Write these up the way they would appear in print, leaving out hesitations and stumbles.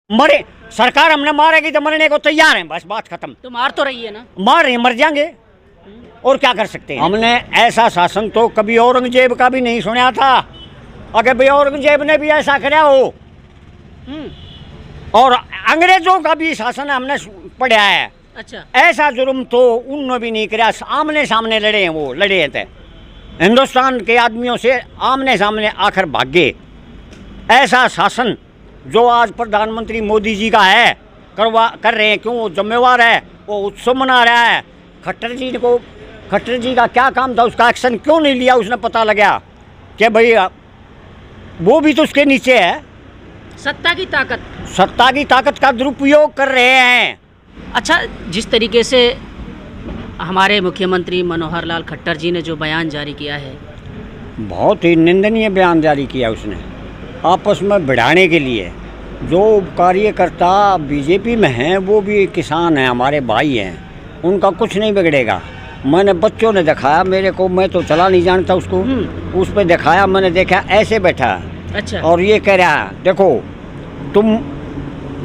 मरे सरकार हमने मारेगी तो मरने को तैयार है, बस बात खत्म। तो मार तो रही है ना। मार रहे मर जाएंगे और क्या कर सकते हैं। हमने ऐसा शासन तो कभी औरंगजेब का भी नहीं सुना था। अगर भाई औरंगजेब ने भी ऐसा कराया हो और अंग्रेजों का भी शासन हमने पढ़ा है। अच्छा, ऐसा जुर्म तो उन्होंने भी नहीं किया। आमने सामने लड़े हैं, वो लड़े थे हिंदुस्तान के आदमियों से, आमने सामने आकर भागे। ऐसा शासन जो आज प्रधानमंत्री मोदी जी का है कर रहे हैं, क्यों वो जिम्मेवार है, वो उत्सव मना रहा है। खट्टर जी का क्या काम था, उसका एक्शन क्यों नहीं लिया। उसने पता लगा कि भाई वो भी तो उसके नीचे है। सत्ता की ताकत का दुरुपयोग कर रहे हैं। अच्छा, जिस तरीके से हमारे मुख्यमंत्री मनोहर लाल खट्टर जी ने जो बयान जारी किया है, बहुत ही निंदनीय बयान जारी किया उसने, आपस में भिड़ाने के लिए। जो कार्यकर्ता बीजेपी में हैं वो भी किसान हैं, हमारे भाई हैं, उनका कुछ नहीं बिगड़ेगा। मैंने बच्चों ने दिखाया मेरे को, मैं तो चला नहीं जानता उसको, उस पर दिखाया, मैंने देखा ऐसे बैठा। अच्छा, और ये कह रहा है देखो तुम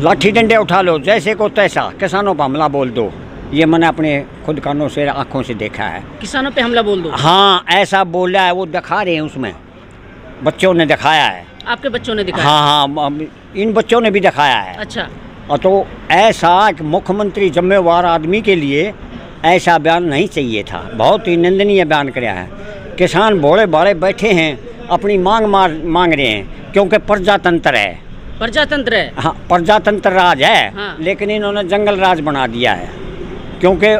लाठी डंडे उठा लो जैसे को तैसा, किसानों पर हमला बोल दो। ये मैंने अपने खुद कानों से आँखों से देखा है। किसानों पे हमला बोल दो। हाँ, ऐसा बोला है, वो दिखा रहे हैं उसमें, बच्चों ने दिखाया है। आपके बच्चों ने दिखाया? हाँ, इन बच्चों ने भी दिखाया है। अच्छा, और तो ऐसा एक मुख्यमंत्री जिम्मेवार आदमी के लिए ऐसा बयान नहीं चाहिए था। बहुत ही निंदनीय बयान किया है। किसान भोले भाले बैठे हैं, अपनी मांग रहे हैं, क्योंकि प्रजातंत्र है। प्रजातंत्र है? हाँ, प्रजातंत्र राज है। हाँ। लेकिन इन्होंने जंगल राज बना दिया है। क्योंकि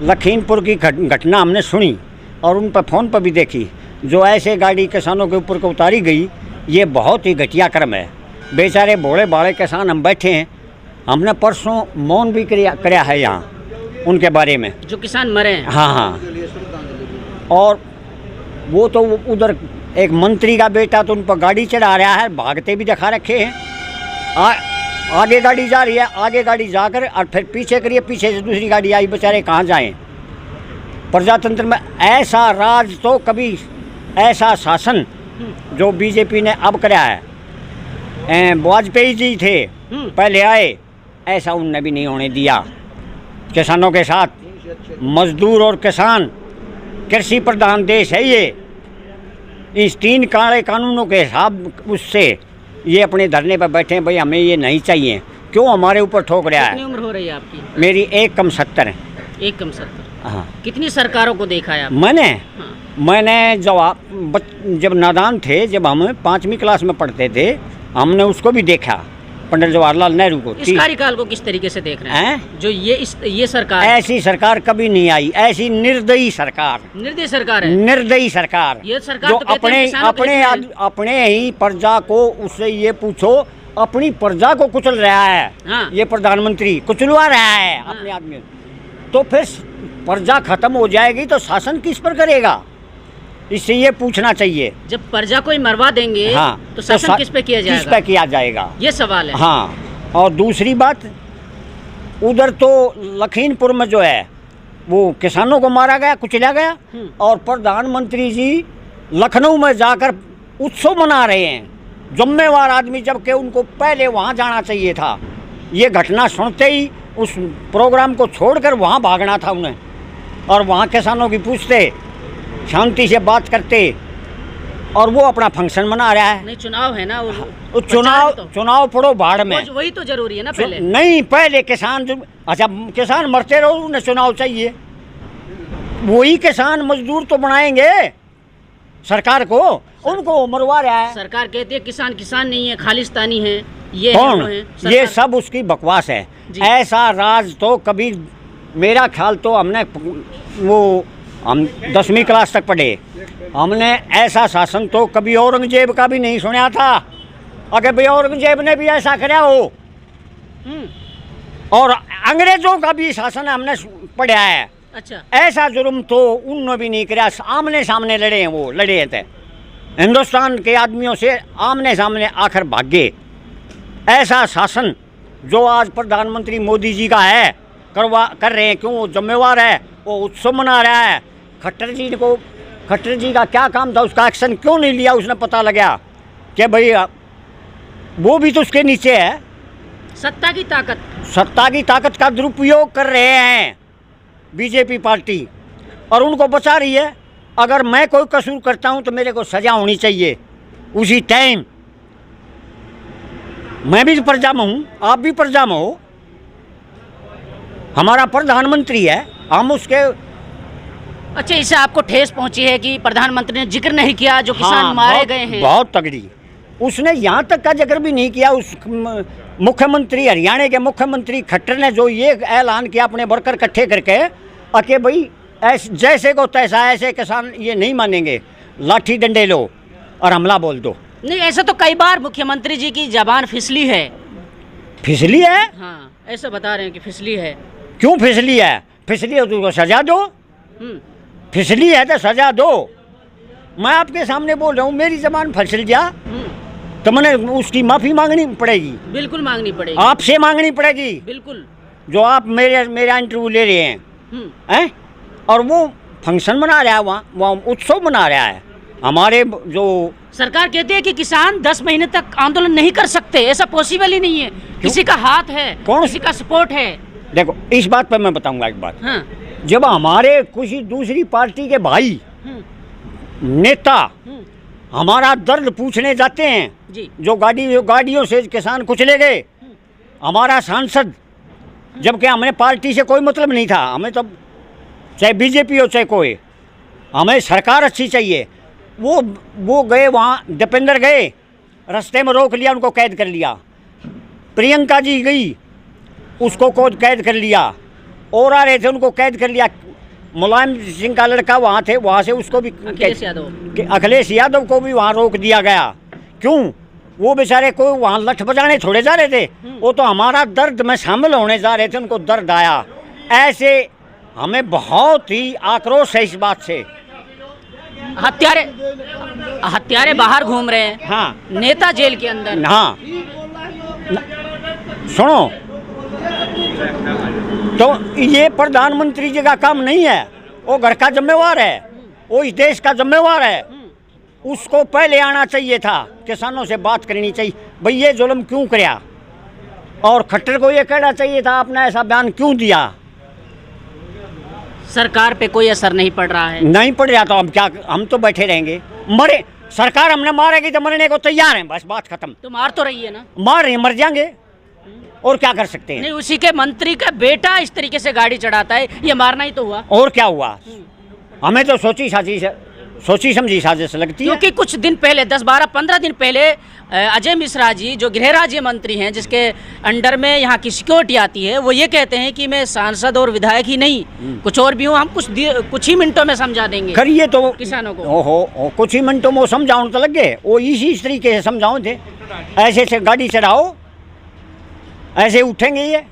लखीमपुर की घटना हमने सुनी और उन पर फ़ोन पर भी देखी, जो ऐसे गाड़ी किसानों के ऊपर को उतारी गई, ये बहुत ही घटिया कर्म है। बेचारे भोले भाले किसान हम बैठे हैं, हमने परसों मौन भी कराया है यहाँ उनके बारे में, जो किसान मरे हैं। हाँ। और वो तो उधर एक मंत्री का बेटा तो उन पर गाड़ी चढ़ा रहा है, भागते भी दिखा रखे हैं। आगे गाड़ी जा रही है, आगे गाड़ी जाकर और फिर पीछे करिए, पीछे से दूसरी गाड़ी आई, बेचारे कहाँ जाएं। प्रजातंत्र में ऐसा राज तो कभी, ऐसा शासन जो बीजेपी ने अब कराया है, वाजपेयी जी थे पहले आए, ऐसा उनने भी नहीं होने दिया। किसानों के साथ मजदूर और किसान, कृषि प्रधान देश है ये। इस 3 काले कानूनों के हिसाब उससे ये अपने धरने पर बैठे हैं, भाई हमें ये नहीं चाहिए। क्यों हमारे ऊपर ठोक रहा है। कितनी उम्र हो रही है आपकी? मेरी 1 कम 70 है। 1 कम 70। हाँ। कितनी सरकारों को देखा है आपने? मैंने जब नादान थे, जब हम 5वीं क्लास में पढ़ते थे, हमने उसको भी देखा, पंडित जवाहरलाल नेहरू को। इस कार्यकाल को किस तरीके से देख रहे हैं? जो ये सरकार, ऐसी सरकार कभी नहीं आई। ऐसी निर्दयी सरकार, निर्दयी सरकार है। निर्दयी सरकार, ये सरकार जो तो अपने ही प्रजा को, उससे ये पूछो, अपनी प्रजा को कुचल रहा है। हाँ। ये प्रधानमंत्री कुचलवा रहा है। हाँ। अपने आदमी, तो फिर प्रजा खत्म हो जाएगी तो शासन किस पर करेगा, इससे ये पूछना चाहिए। जब प्रजा को ही मरवा देंगे, हाँ, तो शासन किस पे किया जाएगा? किस पे किया जाएगा, ये सवाल है। हाँ। और दूसरी बात, उधर तो लखीमपुर में जो है वो किसानों को मारा गया, कुचला गया, और प्रधानमंत्री जी लखनऊ में जाकर उत्सव मना रहे हैं, जिम्मेवार आदमी, जबकि उनको पहले वहाँ जाना चाहिए था। ये घटना सुनते ही उस प्रोग्राम को छोड़कर वहाँ भागना था उन्हें, और वहाँ किसानों की पूछते, शांति से बात करते, और वो अपना फंक्शन मना रहा है। नहीं, चुनाव है ना, वो चुनाव पड़ो भाड़ में, वही तो जरूरी है ना। पहले नहीं, पहले किसान जो, अच्छा किसान मरते रहो, उन्हें चुनाव चाहिए। वही किसान मजदूर तो बनाएंगे सरकार को, उनको मरवा रहा है। सरकार कहती है किसान किसान नहीं है, खालिस्तानी है, ये कौन है, ये सब उसकी बकवास है। ऐसा राज तो कभी, मेरा ख्याल तो हम 10वीं क्लास तक पढ़े, हमने ऐसा शासन तो कभी औरंगजेब का भी नहीं सुना था। अगर भाई औरंगजेब ने भी ऐसा कराया हो और अंग्रेजों का भी शासन हमने पढ़ा है। अच्छा, ऐसा जुर्म तो उन्होंने भी नहीं किया। आमने सामने लड़े हैं, वो लड़े थे हिंदुस्तान के आदमियों से, आमने सामने आकर भागे। ऐसा शासन जो आज प्रधानमंत्री मोदी जी का है कर रहे हैं, क्यों वो जिम्मेवार है, वो उत्सव मना रहा है। खट्टर जी का क्या काम था, उसका एक्शन क्यों नहीं लिया। उसने पता लगा कि भाई वो भी तो उसके नीचे है। सत्ता की ताकत। सत्ता की ताकत का दुरुपयोग कर रहे हैं बीजेपी पार्टी और उनको बचा रही है। अगर मैं कोई कसूर करता हूं तो मेरे को सजा होनी चाहिए उसी टाइम। मैं भी प्रजा में हूं, आप भी प्रजा में हो। हमारा प्रधानमंत्री है, हम उसके। अच्छा, इससे आपको ठेस पहुंची है कि प्रधानमंत्री ने जिक्र नहीं किया जो किसान मारे गए हैं? बहुत तगड़ी। उसने यहाँ तक का जिक्र भी नहीं किया। उस मुख्यमंत्री, हरियाणा के मुख्यमंत्री खट्टर ने जो ये ऐलान किया अपने वर्कर इकट्ठे करके कि भाई जैसे को तैसा, ऐसे किसान ये नहीं मानेंगे, लाठी डंडे लो और हमला बोल दो। नहीं, ऐसा तो कई बार मुख्यमंत्री जी की जबान फिसली है। फिसली है? हाँ, ऐसा बता रहे हैं कि फिसली है। क्यों फिसली है? फिसली है तो उसको सजा दो। फिसली है तो सजा दो। मैं आपके सामने बोल रहा हूँ, मेरी जबान फिसल जा तो मैंने उसकी माफ़ी मांगनी पड़ेगी। बिल्कुल मांगनी पड़ेगी, आपसे मांगनी पड़ेगी। बिल्कुल। जो आप मेरा इंटरव्यू ले रहे हैं और वो फंक्शन मना रहा है, वहाँ उत्सव मना रहा है। हमारे जो सरकार कहती है कि किसान 10 महीने तक आंदोलन नहीं कर सकते, ऐसा पॉसिबल ही नहीं है। किसी का हाथ है, किसी का सपोर्ट है। देखो, इस बात पर मैं बताऊंगा एक बात। हाँ। जब हमारे कुछ दूसरी पार्टी के भाई नेता हमारा दर्द पूछने जाते हैं जी, जो गाड़ियों से किसान कुचले गए, हमारा सांसद, जबकि हमें पार्टी से कोई मतलब नहीं था, हमें तो चाहे बीजेपी हो चाहे कोई, हमें सरकार अच्छी चाहिए। वो गए वहाँ, दीपेंद्र गए, रास्ते में रोक लिया, उनको कैद कर लिया। प्रियंका जी गई, उसको कैद कर लिया। और आ रहे थे, उनको कैद कर लिया। मुलायम सिंह का लड़का वहाँ थे, वहाँ से उसको भी अखिलेश यादव को भी वहाँ रोक दिया गया। क्यों? वो बेचारे को वहाँ लठ बजाने थोड़े जा रहे थे, वो तो हमारा दर्द में शामिल होने जा रहे थे, उनको दर्द आया। ऐसे हमें बहुत ही आक्रोश है इस बात से। हत्यारे बाहर घूम रहे हैं। हाँ, नेता जेल के अंदर। हाँ, सुनो, तो ये प्रधानमंत्री जी का काम नहीं है, वो घर का जिम्मेवार है, वो इस देश का जिम्मेवार है। उसको पहले आना चाहिए था, किसानों से बात करनी चाहिए, भाई ये जुल्म क्यों किया, और खट्टर को ये कहना चाहिए था आपने ऐसा बयान क्यों दिया। सरकार पे कोई असर नहीं पड़ रहा है। नहीं पड़ रहा तो हम क्या, हम तो बैठे रहेंगे। मरे, सरकार हमने मारेगी तो मरने को तैयार है, बस बात खत्म। तो मार तो रही है ना? मार रही, मर जाएंगे और क्या कर सकते हैं। नहीं, उसी के मंत्री का बेटा इस तरीके से गाड़ी चढ़ाता है, ये मारना ही तो हुआ। और क्या हुआ? हमें तो सोची समझी साजिश लगती है। क्योंकि कुछ दिन पहले, 10, 12, 15 दिन पहले अजय मिश्रा जी जो गृह राज्य मंत्री हैं, जिसके अंडर में यहाँ की सिक्योरिटी आती है, वो ये कहते हैं कि मैं सांसद और विधायक ही नहीं, कुछ और भी हूँ, हम कुछ ही मिनटों में समझा देंगे। करिए तो किसानों को। ओहो, कुछ ही मिनटों में समझाओ तो लग गए। वो इसी तरीके से समझाओ थे, ऐसे से गाड़ी चढ़ाओ, ऐसे उठेंगे ये।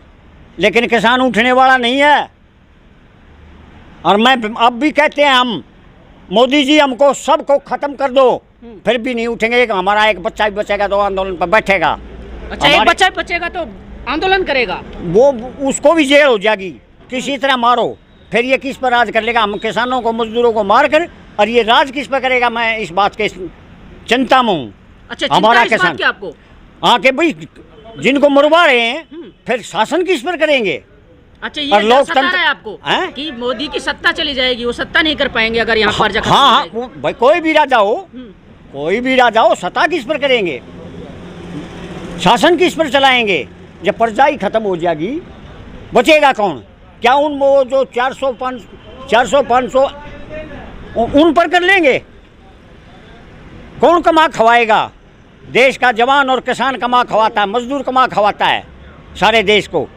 लेकिन किसान उठने वाला नहीं है। और मैं अब भी कहते हैं हम, मोदी जी हमको सबको ख़त्म कर दो, फिर भी नहीं उठेंगे। हमारा एक बच्चा भी बचेगा तो आंदोलन पर बैठेगा। अच्छा, एक बच्चा बचेगा तो आंदोलन करेगा, वो उसको भी जेल हो जाएगी। किसी तरह मारो, फिर ये किस पर राज कर लेगा? हम किसानों को, मजदूरों को मार कर, और ये राज किस पर करेगा? मैं इस बात के चिंता में हूँ। अच्छा, हमारा किसान आपको आके भाई जिनको मरवा रहे हैं, फिर शासन किस पर करेंगे? अच्छा, ये लोकतंत्र है आपको कि मोदी की सत्ता चली जाएगी, वो सत्ता नहीं कर पाएंगे अगर यहाँ पर जाकर। हाँ, भाई कोई भी राजा हो, सत्ता किस पर करेंगे? शासन किस पर चलाएंगे? जब प्रजा ही खत्म हो जाएगी, बचेगा कौन? क्या उन वो जो 400-500 उन पर कर लेंगे? कौन कमा खवाएगा? देश का जवान और किसान कमा खवाता है, मजदूर कमा खवाता है सारे देश को।